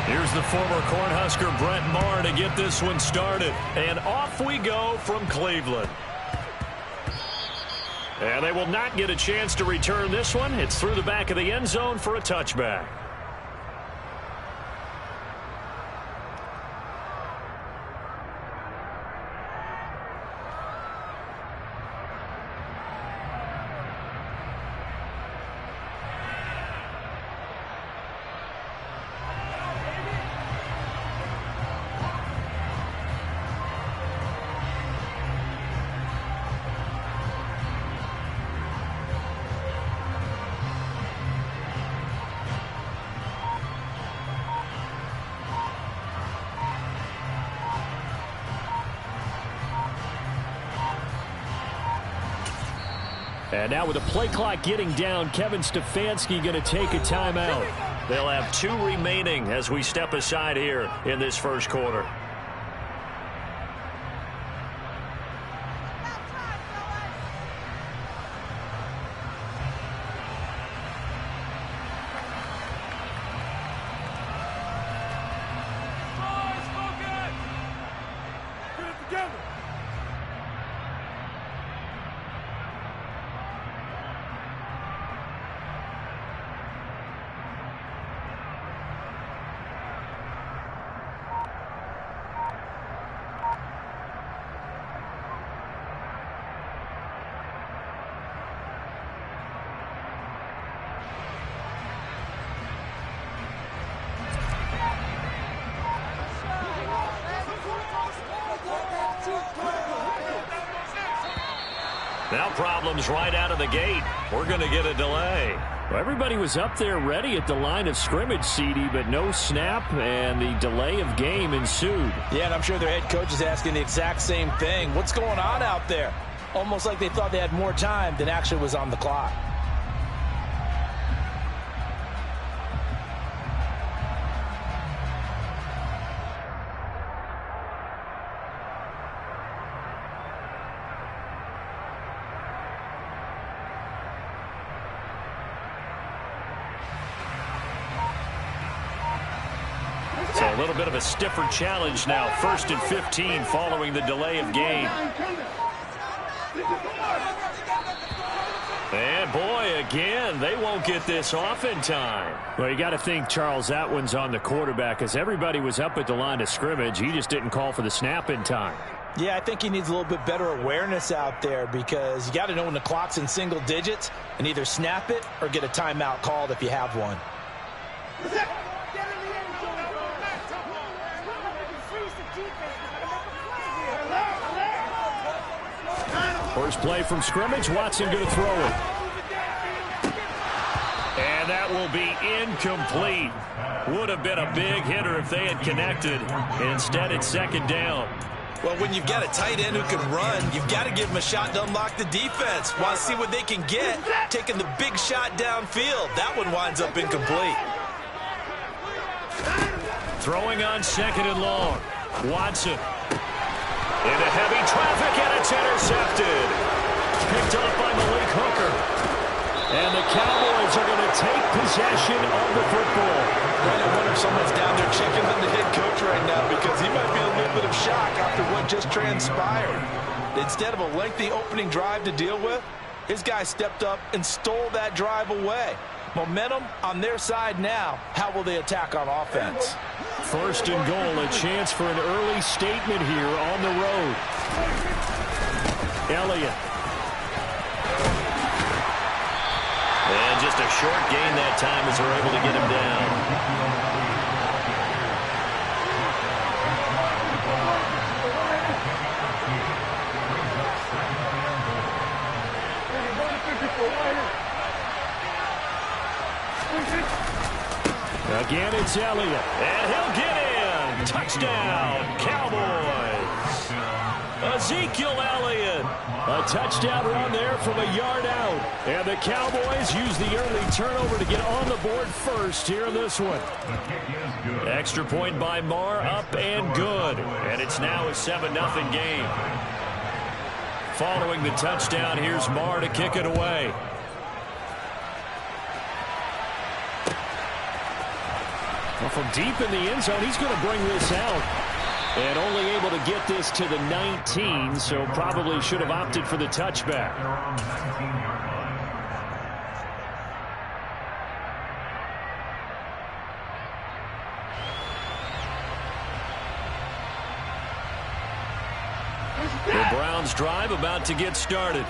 Here's the former Cornhusker Brett Maher to get this one started. And off we go from Cleveland. And they will not get a chance to return this one. It's through the back of the end zone for a touchback. And now with the play clock getting down, Kevin Stefanski going to take a timeout. They'll have 2 remaining as we step aside here in this first quarter. Now problems right out of the gate. We're going to get a delay. Well, everybody was up there ready at the line of scrimmage, CD, but no snap, and the delay of game ensued. Yeah, and I'm sure their head coach is asking the exact same thing. What's going on out there? Almost like they thought they had more time than actually was on the clock. So a little bit of a stiffer challenge now. 1st and 15 following the delay of game. And boy, again, they won't get this off in time. Well, you got to think, Charles, that one's on the quarterback, as everybody was up at the line of scrimmage. He just didn't call for the snap in time. Yeah, I think he needs a little bit better awareness out there, because you got to know when the clock's in single digits and either snap it or get a timeout called if you have one. First play from scrimmage, Watson going to throw it. And that will be incomplete. Would have been a big hitter if they had connected. Instead, it's 2nd down. Well, when you've got a tight end who can run, you've got to give him a shot to unlock the defense. Want to see what they can get, taking the big shot downfield. That one winds up incomplete. Throwing on 2nd and long. Watson. Into heavy traffic, and it's intercepted. Picked up by Malik Hooker. And the Cowboys are going to take possession of the football. Right, I wonder if someone's down there checking on the head coach right now, because he might be a little bit of shock after what just transpired. Instead of a lengthy opening drive to deal with, his guy stepped up and stole that drive away. Momentum on their side now. How will they attack on offense? 1st and goal, a chance for an early statement here on the road. Elliott. And just a short gain that time as they're able to get him down. Again, it's Elliott. And he'll get in. Touchdown, Cowboys. Ezekiel Elliott. A touchdown run there from a yard out. And the Cowboys use the early turnover to get on the board first here in this one. Extra point by Maher, up and good. And it's now a 7-0 game. Following the touchdown, here's Maher to kick it away. Well, from deep in the end zone, he's going to bring this out. And only able to get this to the 19, so probably should have opted for the touchback. The Browns drive about to get started.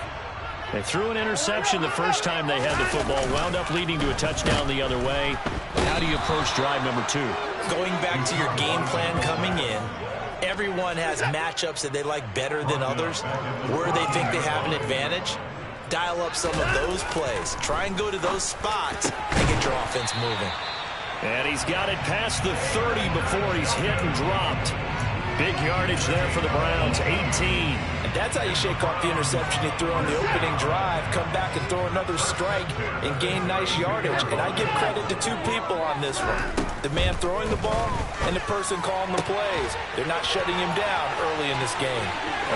They threw an interception the first time they had the football, wound up leading to a touchdown the other way. How do you approach drive number 2? Going back to your game plan coming in, everyone has matchups that they like better than others. Where they think they have an advantage, dial up some of those plays. Try and go to those spots and get your offense moving. And he's got it past the 30 before he's hit and dropped. Big yardage there for the Browns, 18. And that's how you shake off the interception you threw on the opening drive, come back and throw another strike and gain nice yardage. And I give credit to two people on this one. The man throwing the ball and the person calling the plays. They're not shutting him down early in this game.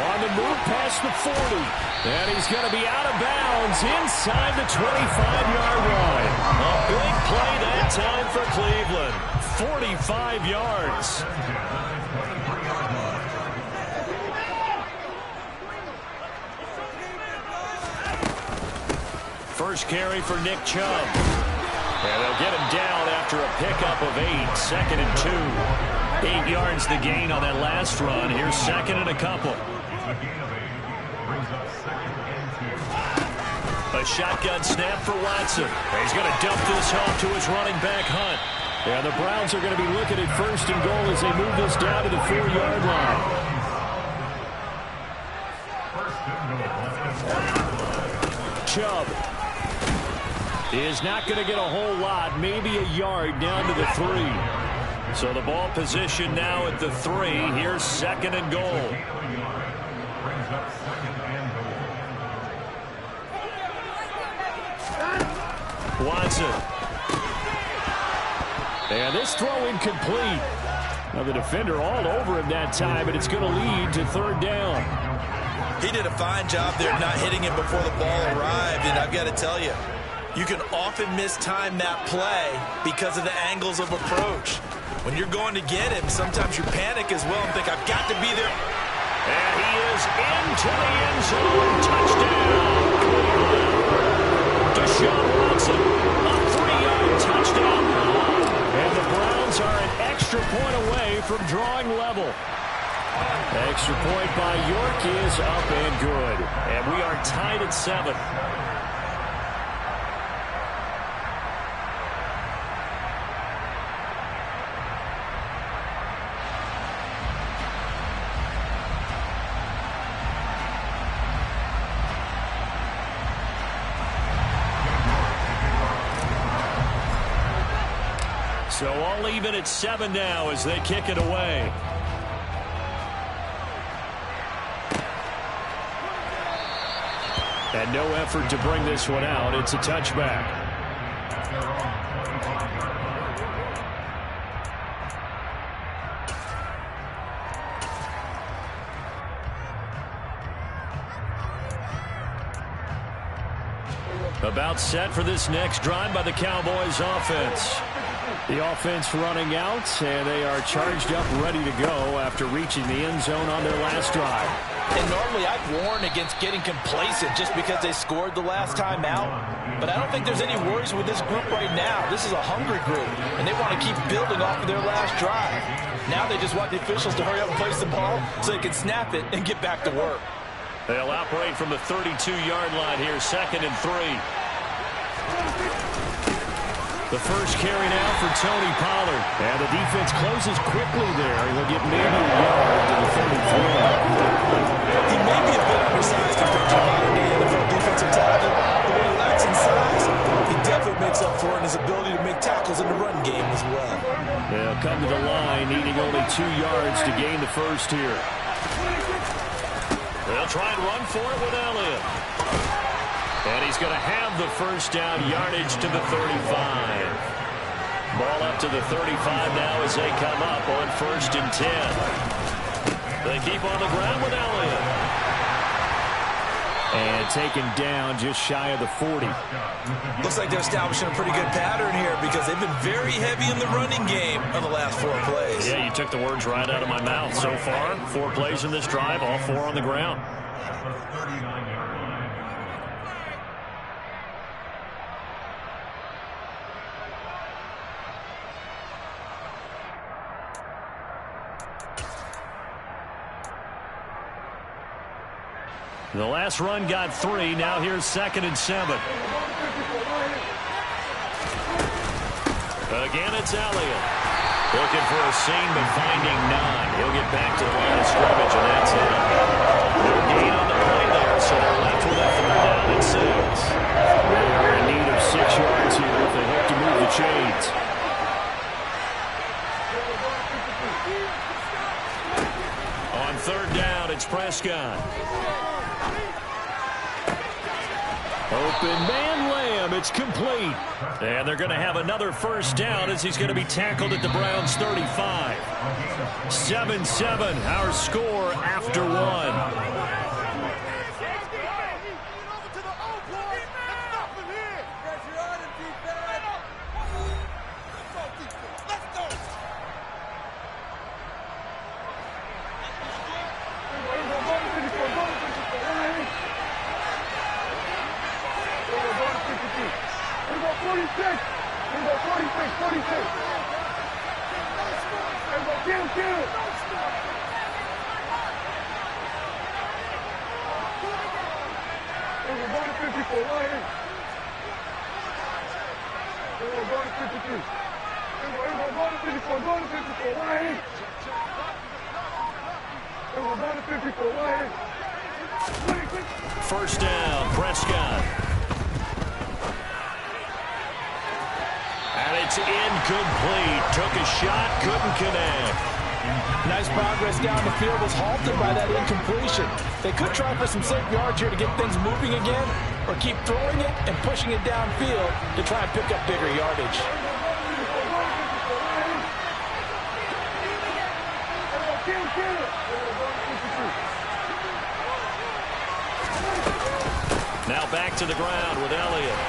On the move past the 40. And he's going to be out of bounds inside the 25-yard line. A big play that time for Cleveland. 45 yards. First carry for Nick Chubb. And they'll get him down after a pickup of 8. 2nd and 2. 8 yards the gain on that last run. Here's 2nd and a couple. A shotgun snap for Watson. He's going to dump this off to his running back, Hunt. And the Browns are going to be looking at 1st and goal as they move this down to the 4-yard line. Chubb is not going to get a whole lot, maybe a yard down to the 3. So the ball position now at the 3. Here's 2nd and goal. Watson. And this throw incomplete. Now the defender all over him that time, and it's going to lead to 3rd down. He did a fine job there not hitting him before the ball arrived, and I've got to tell you, you can often mistime that play because of the angles of approach. When you're going to get him, sometimes you panic as well and think, I've got to be there. And he is into the end zone. Touchdown, Cleveland. Deshaun Watson, a 3-yard touchdown. And the Browns are an extra point away from drawing level. Extra point by York is up and good. And we are tied at 7. So all even at 7 now as they kick it away. And no effort to bring this one out. It's a touchback. About set for this next drive by the Cowboys offense. The offense running out, and they are charged up, ready to go after reaching the end zone on their last drive. And normally I'd warn against getting complacent just because they scored the last time out. But I don't think there's any worries with this group right now. This is a hungry group, and they want to keep building off of their last drive. Now they just want the officials to hurry up and place the ball so they can snap it and get back to work. They'll operate from the 32-yard line here, 2nd and 3. The first carry now for Tony Pollard. And the defense closes quickly there. He'll get maybe a yard to the 33. He may be a bit undersized compared to modern-day NFL defensive tackle. But when he lacks in size, he definitely makes up for it in his ability to make tackles in the run game as well. They'll come to the line, needing only 2 yards to gain the first here. They'll try and run for it with Elliott. And he's going to have the first down, yardage to the 35. Ball up to the 35 now as they come up on 1st and 10. They keep on the ground with Elliott. And taken down just shy of the 40. Looks like they're establishing a pretty good pattern here because they've been very heavy in the running game on the last 4 plays. Yeah, you took the words right out of my mouth. So far, 4 plays in this drive, all 4 on the ground. The last run got 3. Now here's 2nd and 7. Again, it's Elliott. Looking for a seam, but finding none. He'll get back to the line of scrimmage, and that's it. No gain on the play there, so they're left with a 3rd down and 6. They're in need of 6 yards here if they hope to move the chains. On 3rd down, it's Prescott. Open man Lamb, it's complete. And they're going to have another 1st down as he's going to be tackled at the Browns 35. 7-7, our score after 1. First down, Prescott. And it's incomplete. Took a shot, couldn't connect. Nice progress down the field was halted by that incompletion. They could try for some safe yards here to get things moving again, or keep throwing it and pushing it downfield to try and pick up bigger yardage. Now back to the ground with Elliott.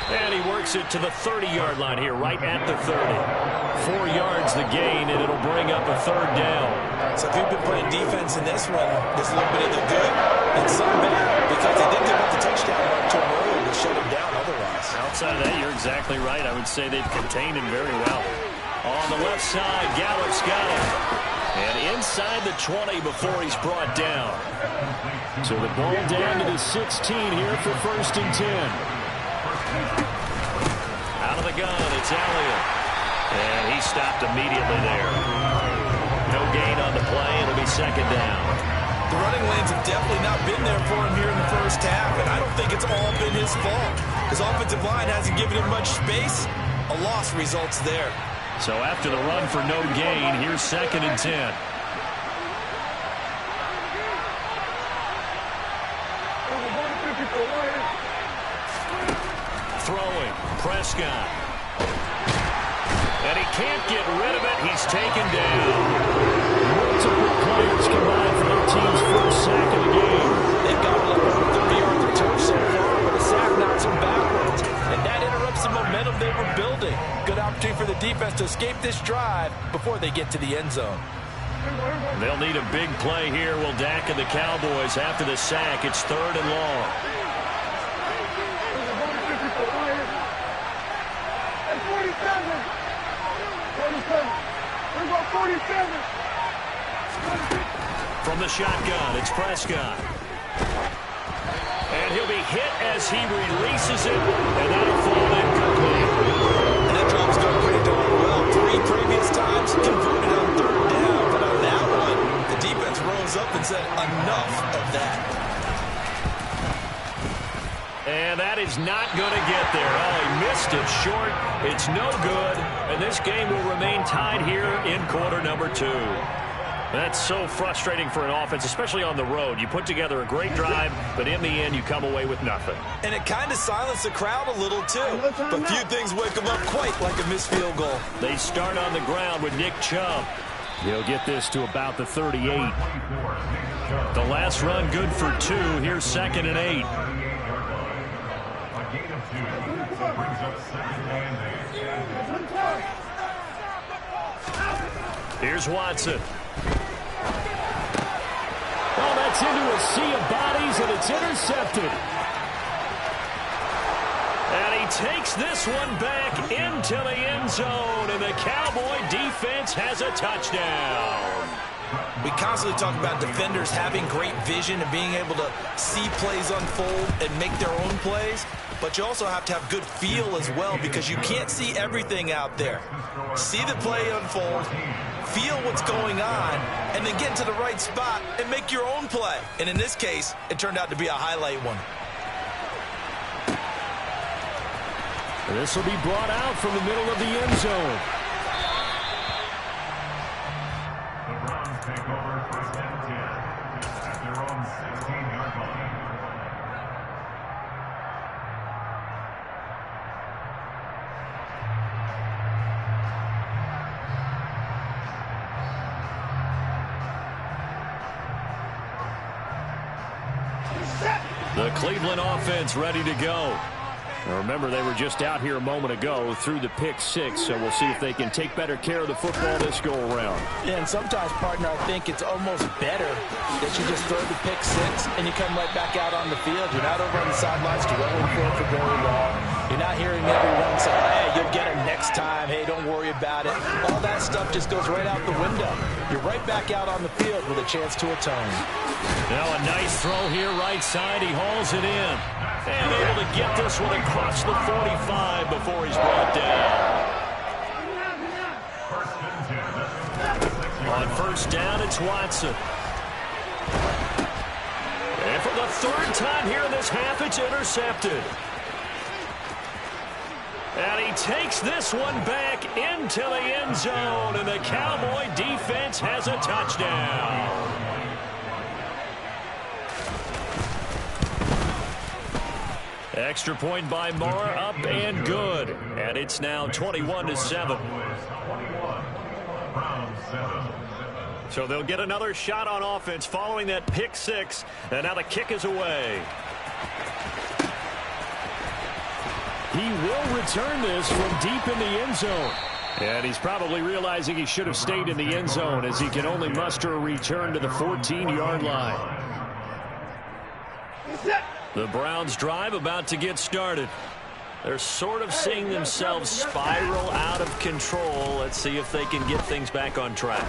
And he works it to the 30-yard line here, right at the 30. 4 yards the gain, and it'll bring up a 3rd down. So if you've been playing defense in this one, there's a little bit of the good and some bad because they didn't give up the touchdown mark to him earlier to shut him down otherwise. Outside of that, you're exactly right. I would say they've contained him very well. On the left side, Gallup's got him. And inside the 20 before he's brought down. So the ball down to the 16 here for 1st and 10. Out of the gun, it's Elliott. And he stopped immediately there. No gain on the play. It'll be 2nd down. The running lanes have definitely not been there for him here in the first half, and I don't think it's all been his fault. His offensive line hasn't given him much space. A loss results there. So after the run for no gain, here's 2nd and 10. Throwing, Prescott. And he can't get rid of it. He's taken down. Multiple players combined for their team's 1st sack of the game. They've got him over 30 yards of turf so far, but a sack knocks him backwards. And that interrupts the momentum they were building. Good opportunity for the defense to escape this drive before they get to the end zone. They'll need a big play here. Will Dak and the Cowboys after the sack. It's 3rd and long. From the shotgun, it's Prescott. And he'll be hit as he releases it, and that'll fall incomplete. And that drop's going pretty darn well. 3 previous times converted on 3rd down, but on that one, the defense rose up and said, enough of that. And that is not going to get there. Oh, he missed it short. It's no good, and this game will remain tied here in quarter number 2. That's so frustrating for an offense, especially on the road. You put together a great drive, but in the end, you come away with nothing. And it kind of silenced the crowd a little, too. But few things wake them up quite like a missed field goal. They start on the ground with Nick Chubb. He'll get this to about the 38. The last run good for 2. Here's 2nd and 8. Here's Watson. Oh, that's into a sea of bodies, and it's intercepted. And he takes this one back into the end zone, and the Cowboy defense has a touchdown. We constantly talk about defenders having great vision and being able to see plays unfold and make their own plays, but you also have to have good feel as well because you can't see everything out there. See the play unfold, feel what's going on, and then get to the right spot and make your own play. And in this case, it turned out to be a highlight one. This will be brought out from the middle of the end zone. The Browns take over 1st and 10 at their own 16-yard line. The Cleveland offense ready to go. Now remember, they were just out here a moment ago through the pick 6, so we'll see if they can take better care of the football this go-around. Yeah, and sometimes, partner, I think it's almost better that you just throw the pick 6 and you come right back out on the field. You're not over on the sidelines dwelling for very long. You're not hearing everyone say, hey, you'll get him next time. Hey, don't worry about it. All that stuff just goes right out the window. You're right back out on the field with a chance to atone. Now a nice throw here right side. He hauls it in. And able to get this one across the 45 before he's brought down. On 1st down, it's Watson. And for the 3rd time here in this half, it's intercepted. And he takes this one back into the end zone, and the Cowboy defense has a touchdown. Extra point by Moore, up and good. And it's now 21-7. So they'll get another shot on offense following that pick 6. And now the kick is away. He will return this from deep in the end zone. And he's probably realizing he should have stayed in the end zone as he can only muster a return to the 14-yard line. The Browns drive about to get started. They're sort of seeing themselves spiral out of control. Let's see if they can get things back on track.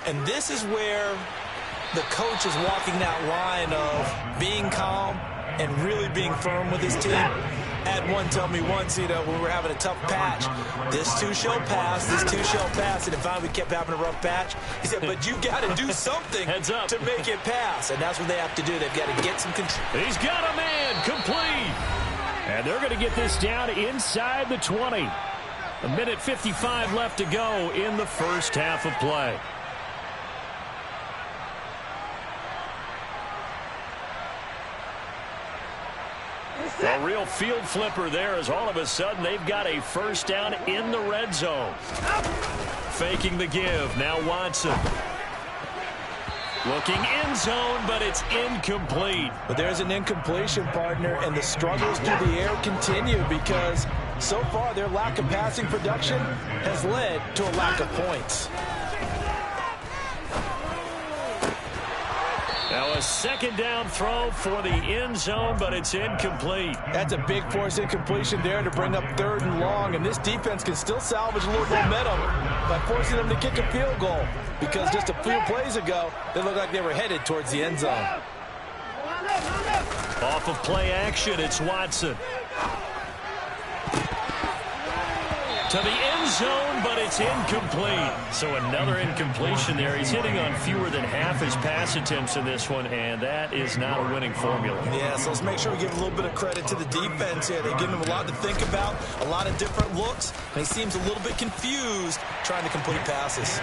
And this is where the coach is walking that line of being calm and really being firm with his team. Had one tell me once, when we were having a tough patch, this too shall pass, this too shall pass. And finally we kept having a rough patch. He said, but you got to do something to make it pass. And that's what they have to do. They've got to get some control. He's got a man complete. And they're going to get this down inside the 20. 1:55 left to go in the first half of play. A real field flipper there as all of a sudden they've got a 1st down in the red zone. Faking the give. Now Watson. Looking end zone, but it's incomplete. But there's an incompletion, partner, and the struggles through the air continue because so far their lack of passing production has led to a lack of points. Now a 2nd down throw for the end zone, but it's incomplete. That's a big force incompletion there to bring up 3rd and long, and this defense can still salvage a little momentum by forcing them to kick a field goal because just a few plays ago, they looked like they were headed towards the end zone. Off of play action, it's Watson. To the end zone, but it's incomplete. So another incompletion there. He's hitting on fewer than half his pass attempts in this one, and that is not a winning formula. Yeah, so let's make sure we give a little bit of credit to the defense here. They give him a lot to think about, a lot of different looks, and he seems a little bit confused trying to complete passes.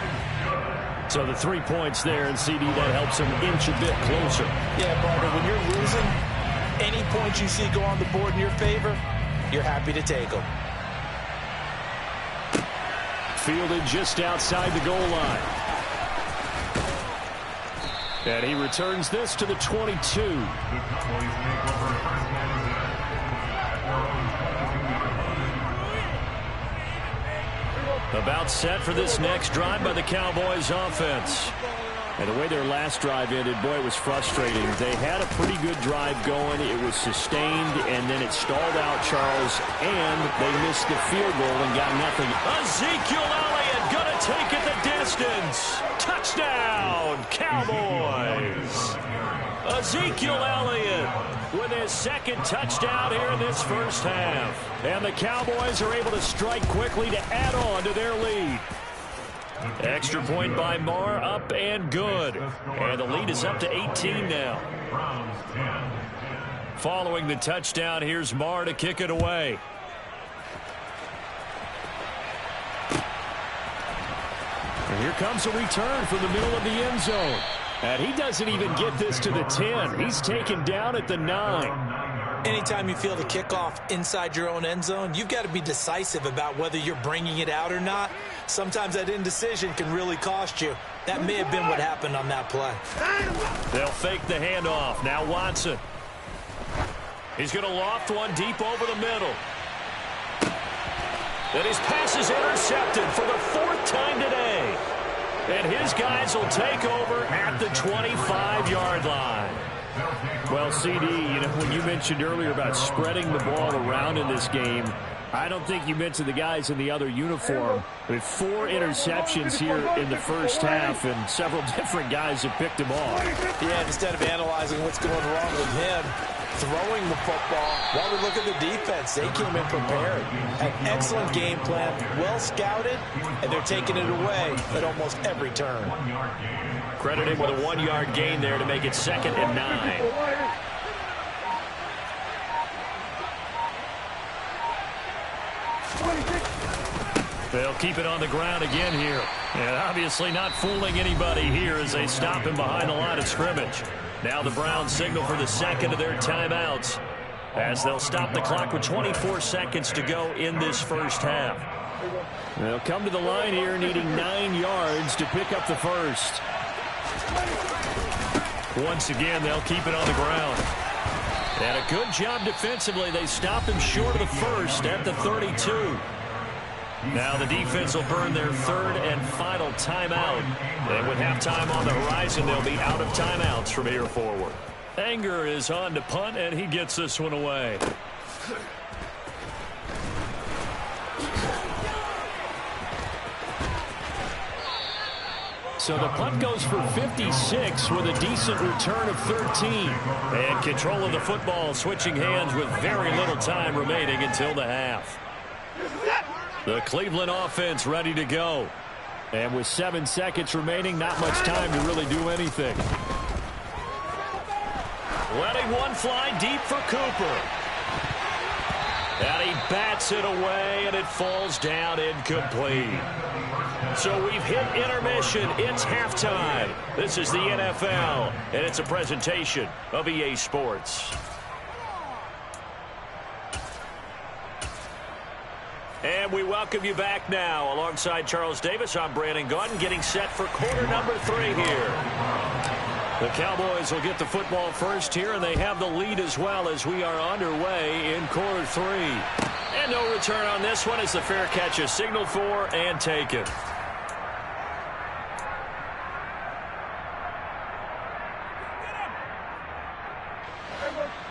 So the 3 points there, and CD, that helps him inch a bit closer. Yeah, Barbara, when you're losing, any points you see go on the board in your favor, you're happy to take them. Fielded just outside the goal line. And he returns this to the 22. The Cowboys take over first and 10 at their own 22-yard line. About set for this next drive by the Cowboys offense. And the way their last drive ended, boy, it was frustrating. They had a pretty good drive going. It was sustained, and then it stalled out, Charles, and they missed the field goal and got nothing. Ezekiel Elliott going to take it the distance. Touchdown, Cowboys. Ezekiel Elliott with his second touchdown here in this first half. And the Cowboys are able to strike quickly to add on to their lead. Extra point by Marr, up and good. And the lead is up to 18 now. Browns 10. Following the touchdown, here's Marr to kick it away. And here comes a return from the middle of the end zone. And he doesn't even get this to the 10. He's taken down at the 9. Anytime you feel the kickoff inside your own end zone, you've got to be decisive about whether you're bringing it out or not. Sometimes that indecision can really cost you. That may have been what happened on that play. They'll fake the handoff. Now Watson. He's going to loft one deep over the middle. And his pass is intercepted for the 4th time today. And his guys will take over at the 25-yard line. Well, CD, when you mentioned earlier about spreading the ball around in this game, I don't think you mentioned the guys in the other uniform. With 4 interceptions here in the first half, and several different guys have picked him off. Yeah, instead of analyzing what's going wrong with him, throwing the football, while we look at the defense, they came in prepared. An excellent game plan, well scouted, and they're taking it away at almost every turn. Credit him with a 1-yard gain there to make it 2nd and 9. They'll keep it on the ground again here. And obviously not fooling anybody here as they stop him behind the line of scrimmage. Now the Browns signal for the 2nd of their timeouts as they'll stop the clock with 24 seconds to go in this first half. They'll come to the line here needing 9 yards to pick up the first. Once again, they'll keep it on the ground. And a good job defensively. They stop him short of the first at the 32. Now the defense will burn their 3rd and final timeout. And with halftime on the horizon, they'll be out of timeouts from here forward. Anger is on to punt, and he gets this one away. So the punt goes for 56 with a decent return of 13. And control of the football switching hands with very little time remaining until the half. The Cleveland offense ready to go. And with 7 seconds remaining, not much time to really do anything. Letting one fly deep for Cooper. And he bats it away, and it falls down incomplete. So we've hit intermission. It's halftime. This is the NFL, and it's a presentation of EA Sports. And we welcome you back now. Alongside Charles Davis, I'm Brandon Gaudin, getting set for quarter number 3 here. The Cowboys will get the football first here, and they have the lead as well as we are underway in quarter 3. And no return on this one as the fair catch is signaled for and taken.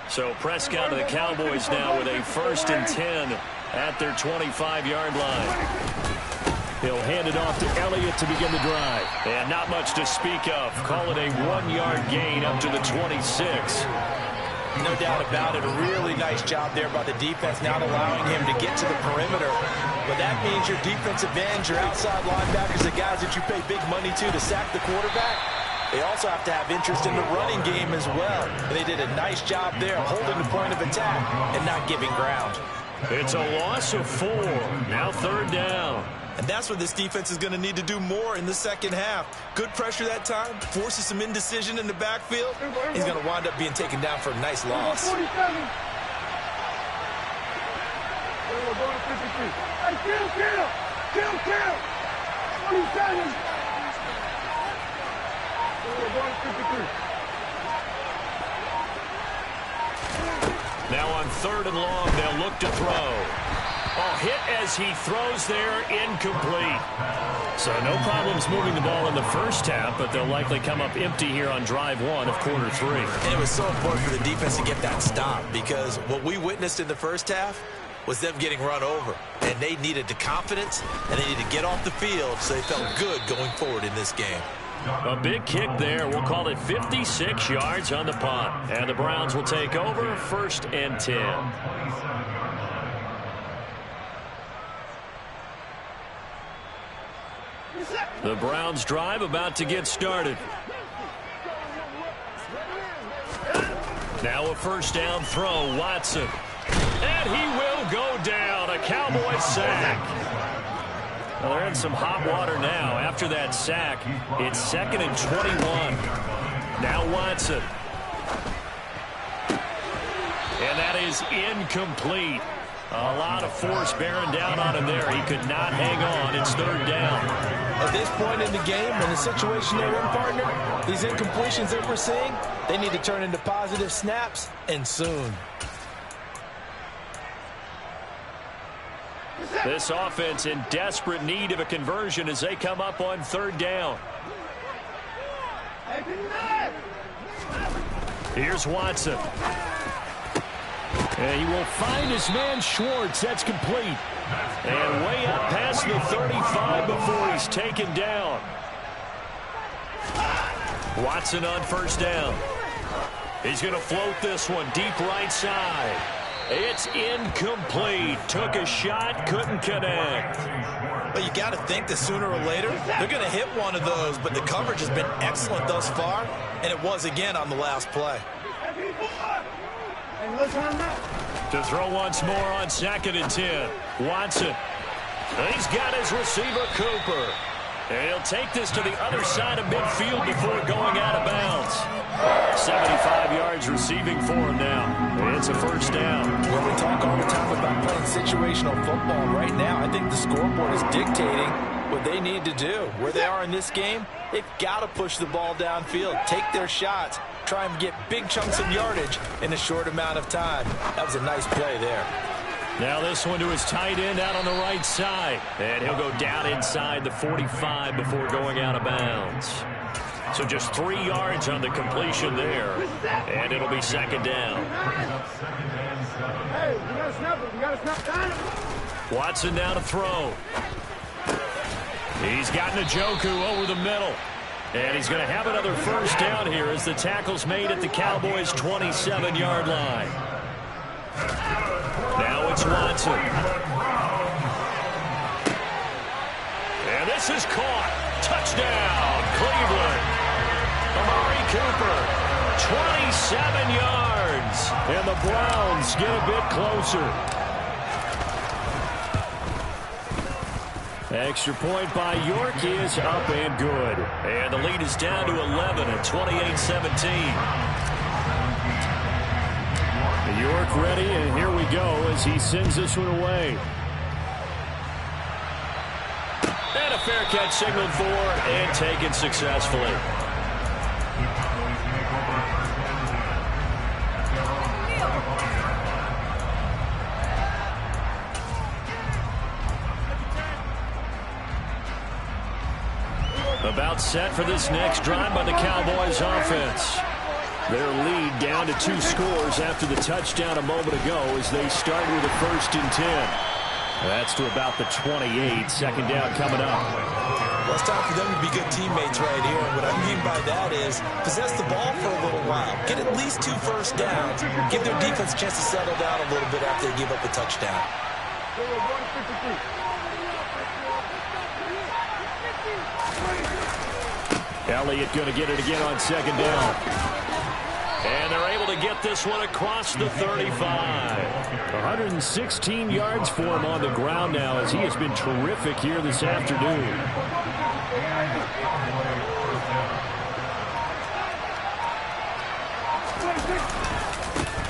So Prescott and the Cowboys now with a 1st and 10 at their 25-yard line. He'll hand it off to Elliott to begin the drive. And not much to speak of. Call it a 1-yard gain up to the 26. No doubt about it. A really nice job there by the defense, not allowing him to get to the perimeter. But that means your defensive ends, your outside linebackers, the guys that you pay big money to sack the quarterback, they also have to have interest in the running game as well. And they did a nice job there holding the point of attack and not giving ground. It's a loss of 4. Now 3rd down. And that's what this defense is going to need to do more in the second half. Good pressure that time, forces some indecision in the backfield. He's going to wind up being taken down for a nice loss. Kill! 20 seconds! Now on 3rd and long, they'll look to throw. Oh, hit as he throws there, incomplete. So no problems moving the ball in the first half, but they'll likely come up empty here on drive 1 of quarter 3. And it was so important for the defense to get that stop, because what we witnessed in the first half was them getting run over. And they needed the confidence, and they needed to get off the field so they felt good going forward in this game. A big kick there. We'll call it 56 yards on the punt. And the Browns will take over 1st and 10. The Browns drive about to get started. Now a 1st down throw, Watson. And he will go down. A Cowboy sack. Well, they're in some hot water now. After that sack, it's 2nd and 21. Now Watson. And that is incomplete. A lot of force bearing down on him there. He could not hang on. It's 3rd down. At this point in the game, in the situation they're in, partner, these incompletions that we're seeing, they need to turn into positive snaps, and soon. This offense in desperate need of a conversion as they come up on 3rd down. Here's Watson. And he will find his man Schwartz. That's complete. And way up past the 35 before he's taken down. Watson on 1st down. He's going to float this one deep right side. It's incomplete. Took a shot, couldn't connect. But you got to think that sooner or later, they're going to hit one of those, but the coverage has been excellent thus far, and it was again on the last play. To throw once more on 2nd and 10. Watson. He's got his receiver, Cooper. And he'll take this to the other side of midfield before going out of bounds. 75 yards receiving for him now. It's a 1st down. When we talk all the time about playing situational football, right now I think the scoreboard is dictating what they need to do. Where they are in this game, they've got to push the ball downfield, take their shots, try and get big chunks of yardage in a short amount of time. That was a nice play there. Now this one to his tight end out on the right side. And he'll go down inside the 45 before going out of bounds. So just 3 yards on the completion there. And it'll be 2nd down. Hey, we got to snap it. We got to snap down. Watson down to throw. He's got Njoku over the middle. And he's going to have another 1st down here as the tackle's made at the Cowboys' 27-yard line. Now it's Watson. And this is caught. Touchdown, Cleveland. Amari Cooper, 27 yards. And the Browns get a bit closer. Extra point by York is up and good. And the lead is down to 11 at 28-17. York ready, and here we go as he sends this one away. And a fair catch signaled for and taken successfully. About set for this next drive by the Cowboys offense. Their lead down to 2 scores after the touchdown a moment ago as they start with a 1st and 10. That's to about the 28. 2nd down coming up. Well, it's time for them to be good teammates right here. And what I mean by that is possess the ball for a little while. Get at least 2 first downs. Give their defense a chance to settle down a little bit after they give up a touchdown. Elliott going to get it again on 2nd down. And they're able to get this one across the 35. 116 yards for him on the ground now as he has been terrific here this afternoon.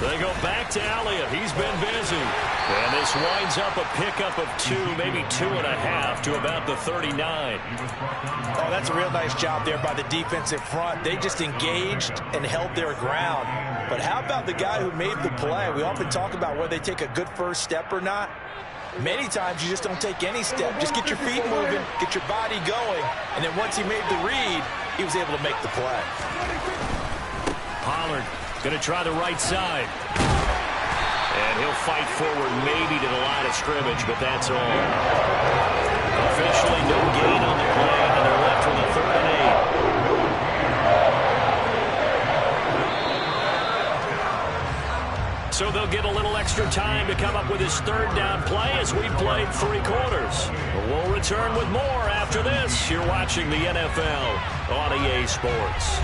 They go back to Elliott. He's been busy. And this winds up a pickup of 2, maybe 2.5 to about the 39. Oh, that's a real nice job there by the defensive front. They just engaged and held their ground. But how about the guy who made the play? We often talk about whether they take a good first step or not. Many times you just don't take any step. Just get your feet moving, get your body going, and then once he made the read, he was able to make the play. Pollard going to try the right side. And he'll fight forward maybe to the line of scrimmage, but that's all. Officially no gain on the play, and they're left with a 3rd and 8. So they'll get a little extra time to come up with his 3rd down play as we've played 3 quarters. We'll return with more after this. You're watching the NFL on EA Sports.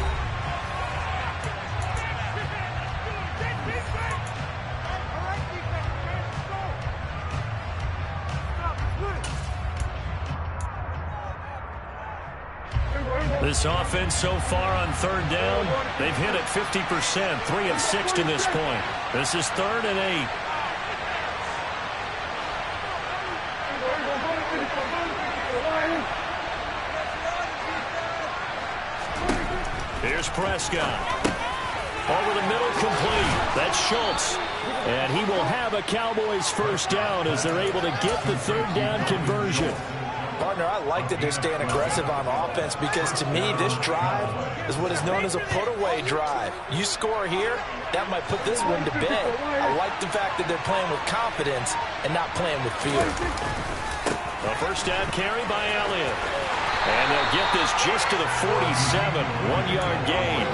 This offense so far on 3rd down, they've hit it 50%, 3 of 6 to this point. This is 3rd and 8. Here's Prescott. Over the middle, complete. That's Schultz. And he will have a Cowboys 1st down as they're able to get the 3rd down conversion. Partner, I like that they're staying aggressive on offense because, to me, this drive is what is known as a put-away drive. You score here, that might put this one to bed. I like the fact that they're playing with confidence and not playing with fear. A 1st down carry by Elliott. And they'll get this just to the 47, 1-yard gain.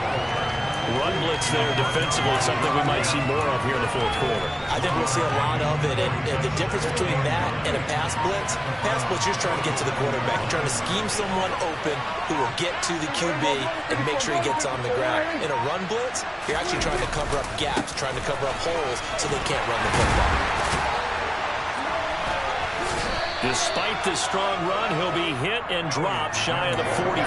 Run blitz there defensively, something we might see more of here in the 4th quarter. I think we'll see a lot of it, and the difference between that and a pass blitz, you're just trying to get to the quarterback. You're trying to scheme someone open who will get to the QB and make sure he gets on the ground. In a run blitz, you're actually trying to cover up gaps, trying to cover up holes so they can't run the football. Despite this strong run, he'll be hit and dropped shy of the 45.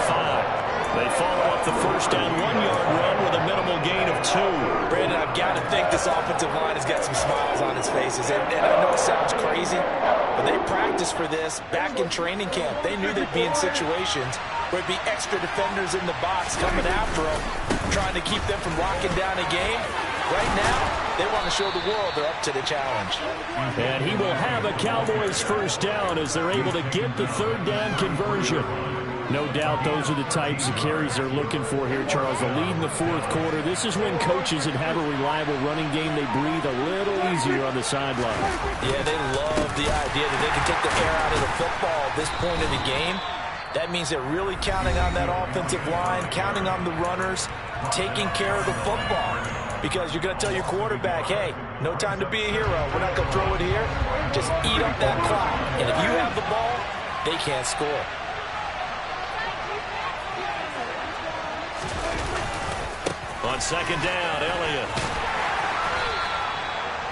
They follow up the 1st down 1-yard run with a minimal gain of 2. Brandon, I've got to think this offensive line has got some smiles on its faces. And I know it sounds crazy, but they practiced for this back in training camp. They knew they'd be in situations where it'd be extra defenders in the box coming after them, trying to keep them from locking down a game. Right now, they want to show the world they're up to the challenge. And he will have a Cowboys 1st down as they're able to get the 3rd down conversion. No doubt those are the types of carries they're looking for here, Charles. The lead in the 4th quarter. This is when coaches that have a reliable running game, they breathe a little easier on the sideline. Yeah, they love the idea that they can take the air out of the football at this point in the game. That means they're really counting on that offensive line, counting on the runners, taking care of the football. Because you're going to tell your quarterback, hey, no time to be a hero. We're not going to throw it here. Just eat up that clock. And if you have the ball, they can't score. On 2nd down, Elliott.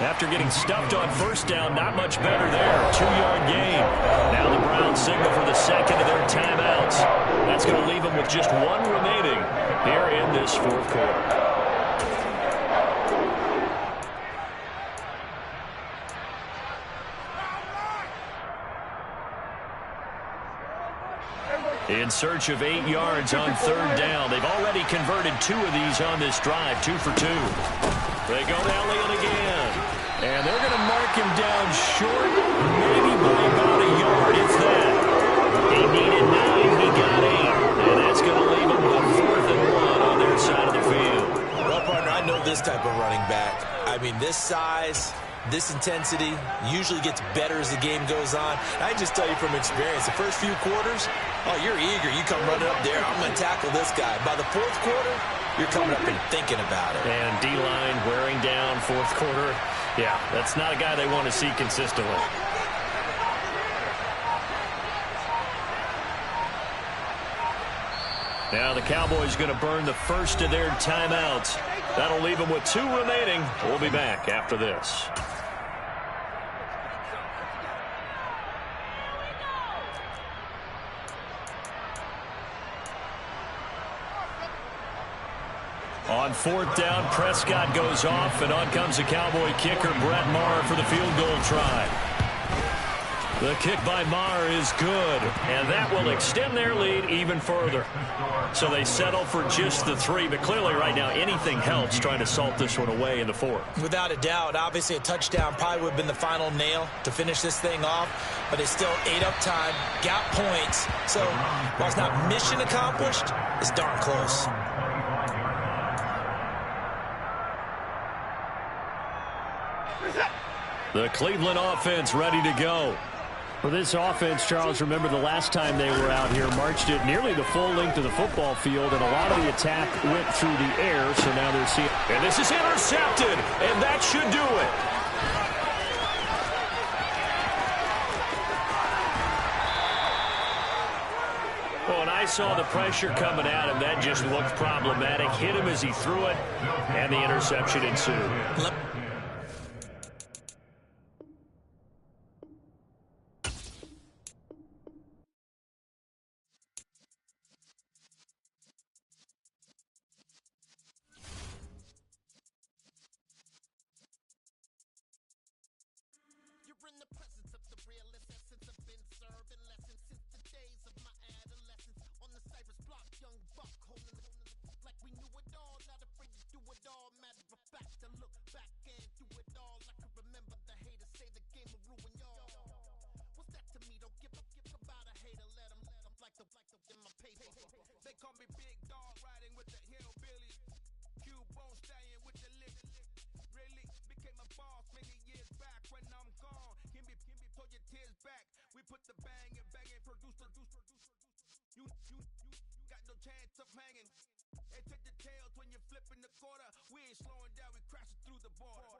After getting stuffed on 1st down, not much better there. 2-yard gain. Now the Browns signal for the 2nd of their timeouts. That's going to leave them with just 1 remaining here in this 4th quarter. In search of 8 yards on 3rd down. They've already converted 2 of these on this drive, 2 for 2. They go to Elliott again. And they're going to mark him down short, maybe by about a yard, if that. He needed 9, he got 8. And that's going to leave him with 4th and 1 on their side of the field. Well, partner, I know this type of running back. I mean, this size, this intensity usually gets better as the game goes on. I just tell you from experience, the first few quarters, oh, you're eager. You come running up there, I'm going to tackle this guy. By the 4th quarter, you're coming up and thinking about it. And D-line wearing down 4th quarter. Yeah, that's not a guy they want to see consistently. Now the Cowboys going to burn the first of their timeouts. That'll leave them with 2 remaining. We'll be back after this. On fourth down, Prescott goes off, and on comes the Cowboy kicker, Brett Maher, for the field goal try. The kick by Maher is good, and that will extend their lead even further. So they settle for just the 3, but clearly right now anything helps trying to salt this one away in the 4th. Without a doubt, obviously a touchdown probably would have been the final nail to finish this thing off, but it's still ate up time, got points. So while it's not mission accomplished, it's darn close. The Cleveland offense ready to go. For this offense, Charles, remember the last time they were out here, marched it nearly the full length of the football field, and a lot of the attack went through the air, so now they're seeing. And this is intercepted, and that should do it. Well, and I saw the pressure coming at him. That just looked problematic. Hit him as he threw it, and the interception ensued. They call me Big Dog, riding with the hillbillies. Cubone staying with the lick. Really became a boss many years back. When I'm gone, give me pull your tears back. We put the bang and produce. You got no chance of hanging. They take the tails when you're flipping the quarter. We ain't slowing down, we crashing through the border.